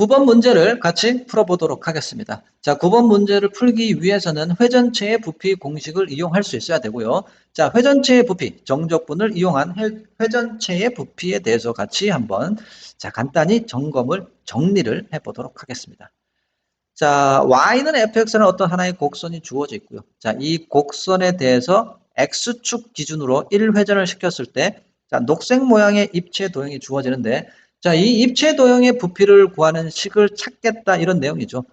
9번 문제를 같이 풀어보도록 하겠습니다. 자, 9번 문제를 풀기 위해서는 회전체의 부피 공식을 이용할 수 있어야 되고요. 자, 회전체의 부피, 정적분을 이용한 회전체의 부피에 대해서 같이 한번 간단히 정리를 해보도록 하겠습니다. 자, y는 fx라는 어떤 하나의 곡선이 주어져 있고요. 자, 이 곡선에 대해서 x축 기준으로 1회전을 시켰을 때, 자, 녹색 모양의 입체 도형이 주어지는데, 자, 이 입체 도형의 부피를 구하는 식을 찾겠다, 이런 내용이죠.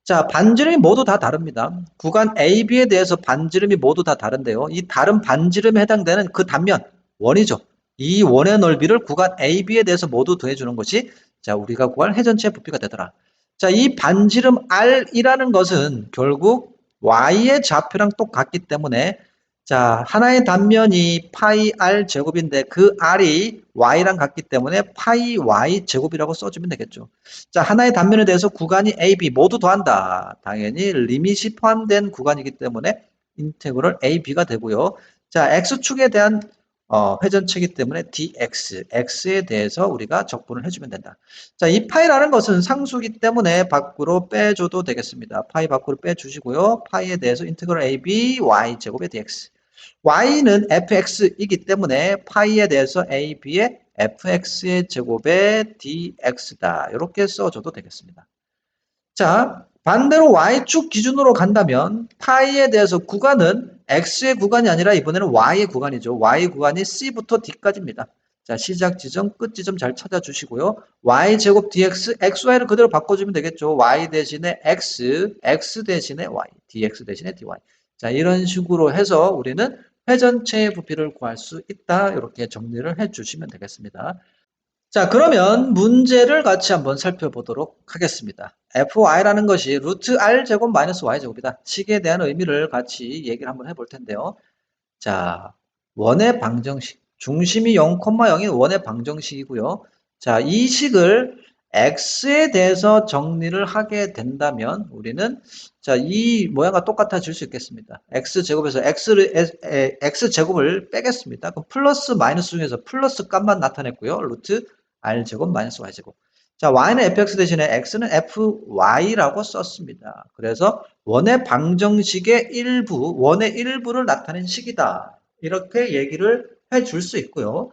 자, 반지름이 모두 다 다릅니다. 구간 AB에 대해서 반지름이 모두 다 다른데요. 이 다른 반지름에 해당되는 그 단면, 원이죠. 이 원의 넓이를 구간 AB에 대해서 모두 더해주는 것이, 자, 우리가 구할 회전체 부피가 되더라. 자, 이 반지름 R이라는 것은 결국 Y의 좌표랑 똑같기 때문에, 자, 하나의 단면이 파이 R 제곱인데 그 R이 Y랑 같기 때문에 파이 Y 제곱이라고 써주면 되겠죠. 자, 하나의 단면에 대해서 구간이 A, B 모두 더한다. 당연히 리밋이 포함된 구간이기 때문에 인테그럴 A, B가 되고요. 자, X축에 대한 회전체이기 때문에 dx, x에 대해서 우리가 적분을 해주면 된다. 자, 이 파이라는 것은 상수기 때문에 밖으로 빼줘도 되겠습니다. 파이 밖으로 빼주시고요. 파이에 대해서 인테그럴 ab y 제곱의 dx. y는 fx이기 때문에 파이에 대해서 ab의 fx의 제곱의 dx다. 이렇게 써줘도 되겠습니다. 자, 반대로 y축 기준으로 간다면 파이에 대해서 구간은 x의 구간이 아니라 이번에는 y의 구간이죠. y 구간이 c부터 d까지입니다. 자, 시작 지점, 끝 지점 잘 찾아주시고요. y제곱 dx, xy를 그대로 바꿔주면 되겠죠. y 대신에 x, x 대신에 y, dx 대신에 dy. 자, 이런 식으로 해서 우리는 회전체의 부피를 구할 수 있다. 이렇게 정리를 해주시면 되겠습니다. 자, 그러면 문제를 같이 한번 살펴보도록 하겠습니다. fy라는 것이 루트 r 제곱 마이너스 y 제곱이다. 식에 대한 의미를 같이 얘기를 한번 해볼 텐데요. 자, 원의 방정식. 중심이 0,0인 원의 방정식이고요. 자, 이 식을 x에 대해서 정리를 하게 된다면 우리는 자, 이 모양과 똑같아질 수 있겠습니다. x제곱에서 x제곱을 빼겠습니다. 그럼 플러스 마이너스 중에서 플러스 값만 나타냈고요. 루트 r제곱 마이너스 y제곱. 자, y는 fx 대신에 x는 fy라고 썼습니다. 그래서 원의 방정식의 일부, 원의 일부를 나타낸 식이다. 이렇게 얘기를 해줄 수 있고요.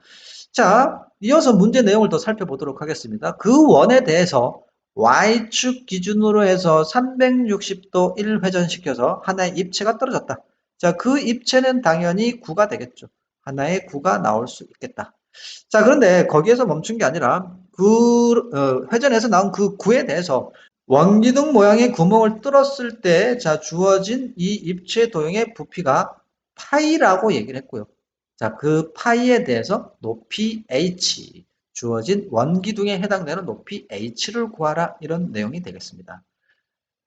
자, 이어서 문제 내용을 더 살펴보도록 하겠습니다. 그 원에 대해서 y축 기준으로 해서 360도 1회전시켜서 하나의 입체가 떨어졌다. 자, 그 입체는 당연히 9가 되겠죠. 하나의 9가 나올 수 있겠다. 자, 그런데 거기에서 멈춘 게 아니라 회전에서 나온 그 9에 대해서 원기둥 모양의 구멍을 뚫었을 때 자, 주어진 이 입체 도형의 부피가 파이라고 얘기를 했고요. 자, 그 파이에 대해서 높이 h, 주어진 원기둥에 해당되는 높이 h를 구하라, 이런 내용이 되겠습니다.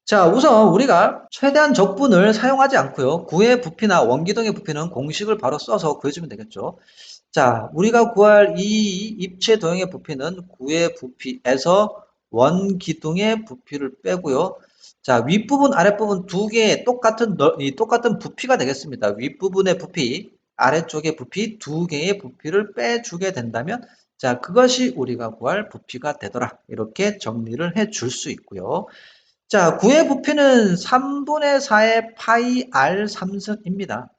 자, 우선 우리가 최대한 적분을 사용하지 않고요. 구의 부피나 원기둥의 부피는 공식을 바로 써서 구해주면 되겠죠. 자, 우리가 구할 이 입체 도형의 부피는 구의 부피에서 원기둥의 부피를 빼고요. 자, 윗부분, 아랫부분 두 개의 똑같은 부피가 되겠습니다. 윗부분의 부피, 아래쪽의 부피 두 개의 부피를 빼주게 된다면, 자, 그것이 우리가 구할 부피가 되더라. 이렇게 정리를 해 줄 수 있고요. 자, 구의 부피는 3분의 4의 파이 r 3승입니다.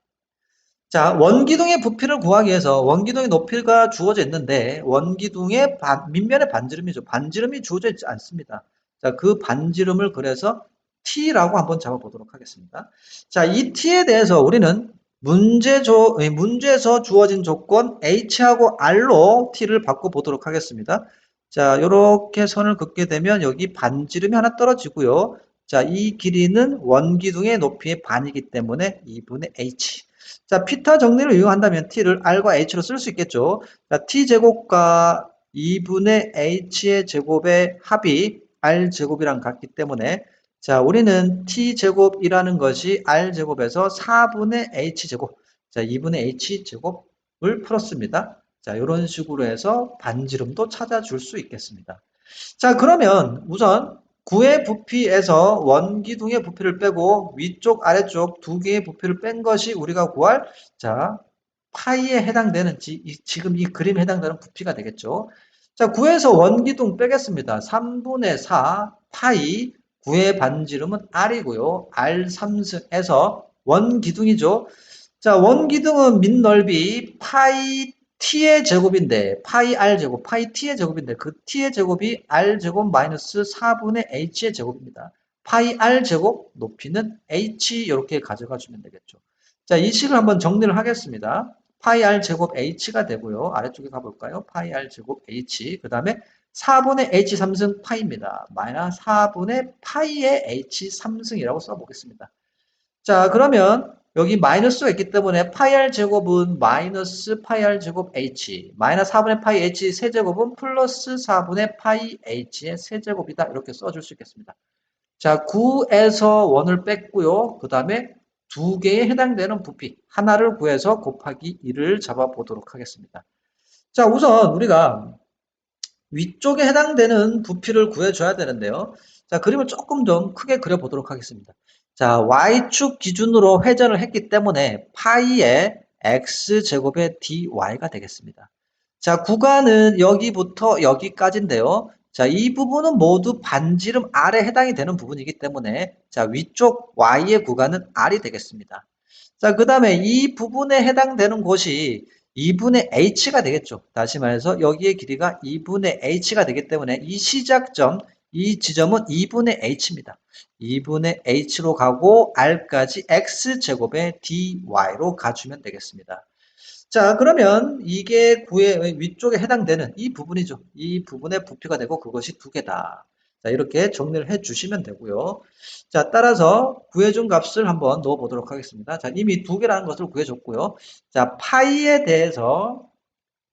자, 원기둥의 부피를 구하기 위해서 원기둥의 높이가 주어져 있는데 원기둥의 밑면의 반지름이죠. 반지름이 주어져 있지 않습니다. 자, 그 반지름을 그래서 t라고 한번 잡아보도록 하겠습니다. 자, 이 t에 대해서 우리는 문제에서 주어진 조건 h하고 r로 t를 바꿔보도록 하겠습니다. 자, 이렇게 선을 긋게 되면 여기 반지름이 하나 떨어지고요. 자, 이 길이는 원기둥의 높이의 반이기 때문에 2분의 h. 자, 피타 정리를 이용한다면 t를 r과 h로 쓸 수 있겠죠. 자, t제곱과 2분의 h의 제곱의 합이 r제곱이랑 같기 때문에 자, 우리는 t제곱이라는 것이 r제곱에서 4분의 h제곱, 자, 2분의 h제곱을 풀었습니다. 자, 이런 식으로 해서 반지름도 찾아줄 수 있겠습니다. 자, 그러면 우선 구의 부피에서 원기둥의 부피를 빼고 위쪽 아래쪽 두 개의 부피를 뺀 것이 우리가 구할 자 파이에 해당되는 지금 이 그림에 해당되는 부피가 되겠죠. 자, 9에서 원기둥 빼겠습니다. 3분의 4 파이 9의 반지름은 r이고요. r 3승에서 원기둥이죠. 자, 원기둥은 밑넓이 파이 t의 제곱인데 파이 r 제곱, 파이 t의 제곱인데 그 t의 제곱이 r 제곱 마이너스 4분의 h의 제곱입니다. 파이 r 제곱 높이는 h 이렇게 가져가 주면 되겠죠. 자, 이 식을 한번 정리를 하겠습니다. 파이 r 제곱 h가 되고요. 아래쪽에 가볼까요? 파이 r 제곱 h. 그 다음에 4분의 h 3승 파이입니다. 마이너스 4분의 파이의 h 3승이라고 써보겠습니다. 자, 그러면 여기 마이너스가 있기 때문에 파이 r 제곱은 마이너스 파이 r 제곱 h, 마이너스 4분의 파이 h 세제곱은 플러스 4분의 파이 h의 세제곱이다. 이렇게 써줄 수 있겠습니다. 자, 9에서 원을 뺐고요. 그 다음에 두 개에 해당되는 부피 하나를 구해서 곱하기 1을 잡아보도록 하겠습니다. 자, 우선 우리가 위쪽에 해당되는 부피를 구해줘야 되는데요. 자, 그림을 조금 좀 크게 그려보도록 하겠습니다. 자, y축 기준으로 회전을 했기 때문에 파이의 x제곱의 dy가 되겠습니다. 자, 구간은 여기부터 여기까지인데요. 자, 이 부분은 모두 반지름 R에 해당이 되는 부분이기 때문에 자, 위쪽 Y의 구간은 R이 되겠습니다. 자, 그 다음에 이 부분에 해당되는 곳이 2분의 H가 되겠죠. 다시 말해서 여기의 길이가 2분의 H가 되기 때문에 이 시작점, 이 지점은 2분의 H입니다. 2분의 H로 가고 R까지 X제곱의 DY로 가주면 되겠습니다. 자, 그러면 이게 구의 위쪽에 해당되는 이 부분이죠. 이 부분의 부피가 되고 그것이 두 개다. 자, 이렇게 정리를 해 주시면 되고요. 자, 따라서 구해준 값을 한번 넣어 보도록 하겠습니다. 자, 이미 두 개라는 것을 구해줬고요. 자, 파이에 대해서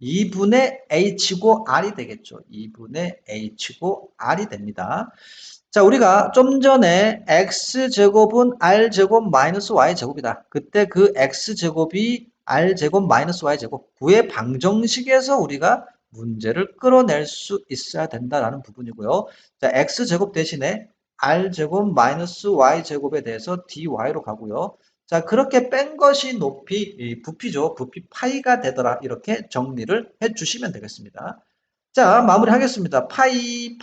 2분의 h고 r이 되겠죠. 2분의 h고 r이 됩니다. 자, 우리가 좀 전에 x제곱은 r제곱 마이너스 y제곱이다. 그때 그 x제곱이 r제곱 마이너스 y제곱 9의 방정식에서 우리가 문제를 끌어낼 수 있어야 된다라는 부분이고요. 자, x제곱 대신에 r제곱 마이너스 y제곱에 대해서 dy로 가고요. 자, 그렇게 뺀 것이 높이, 부피죠. 부피 파이가 되더라. 이렇게 정리를 해 주시면 되겠습니다. 자, 마무리하겠습니다. 파이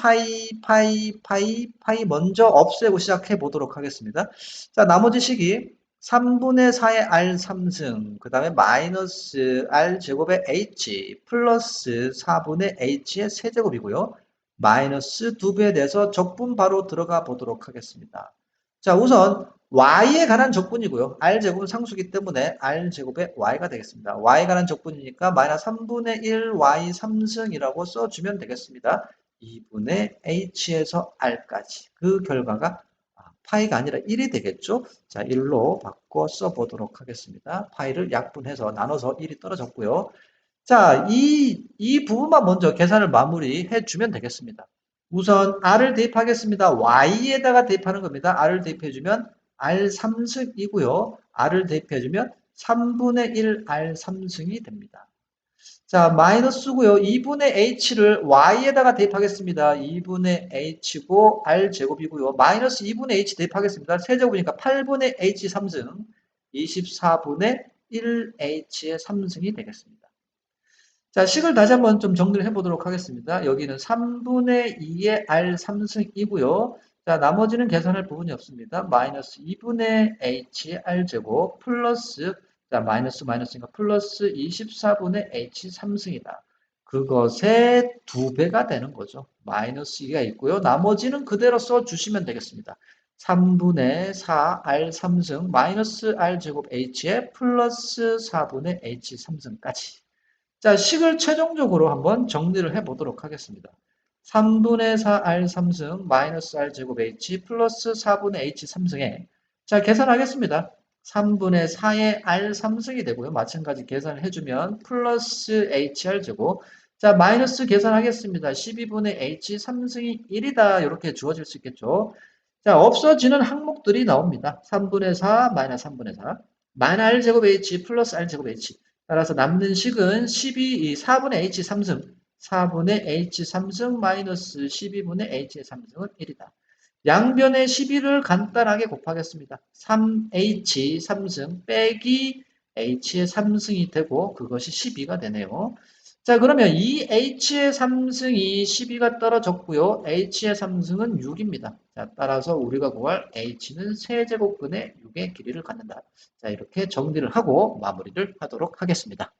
먼저 없애고 시작해 보도록 하겠습니다. 자, 나머지 식이 3분의 4의 r 3승, 그 다음에 마이너스 r 제곱의 h 플러스 4분의 h의 세제곱이고요. 마이너스 2배에 대해서 적분 바로 들어가 보도록 하겠습니다. 자, 우선 y에 관한 적분이고요. r제곱은 상수기 때문에 r제곱의 y가 되겠습니다. y에 관한 적분이니까 마이너스 3분의 1 y 3승이라고 써주면 되겠습니다. 2분의 h에서 r까지. 그 결과가 파이가 아니라 1이 되겠죠. 자, 1로 바꿔 써보도록 하겠습니다. 파이를 약분해서 나눠서 1이 떨어졌고요. 자, 이 부분만 먼저 계산을 마무리해 주면 되겠습니다. 우선 r을 대입하겠습니다. y에다가 대입하는 겁니다. r을 대입해주면 r 3승이고요. r을 대입해주면 3분의 1 r 3승이 됩니다. 자, 마이너스고요. 2분의 h를 y에다가 대입하겠습니다. 2분의 h고 r 제곱이고요. 마이너스 2분의 h 대입하겠습니다. 세제곱이니까 8분의 h 3승, 24분의 1h의 3승이 되겠습니다. 자, 식을 다시 한번 좀 정리를 해보도록 하겠습니다. 여기는 3분의 2의 r 3승이고요. 자, 나머지는 계산할 부분이 없습니다. 마이너스 2분의 h의 r제곱 플러스, 자, 마이너스니까 플러스 24분의 h 3승이다. 그것의 2배가 되는 거죠. 마이너스 2가 있고요. 나머지는 그대로 써주시면 되겠습니다. 3분의 4 r 3승 마이너스 r제곱 h의 플러스 4분의 h 3승까지. 자, 식을 최종적으로 한번 정리를 해보도록 하겠습니다. 3분의 4 r 3승 마이너스 r 제곱 h 플러스 4분의 h 3승에 자, 계산하겠습니다. 3분의 4의 r 3승이 되고요. 마찬가지 계산을 해주면 플러스 hr 제곱 자, 마이너스 계산하겠습니다. 12분의 h 3승이 1이다. 이렇게 주어질 수 있겠죠. 자, 없어지는 항목들이 나옵니다. 3분의 4 마이너스 3분의 4 마이너스 r 제곱 h 플러스 r 제곱 h 따라서 남는 식은 4분의 h 3승, 4분의 h 3승 마이너스 12분의 h의 3승은 1이다. 양변의 12를 간단하게 곱하겠습니다. 3h 3승 빼기 h의 3승이 되고 그것이 12가 되네요. 자, 그러면 이 h의 3승이 12가 떨어졌고요. h의 3승은 6입니다. 자, 따라서 우리가 구할 h는 세제곱근의 6의 길이를 갖는다. 자, 이렇게 정리를 하고 마무리를 하도록 하겠습니다.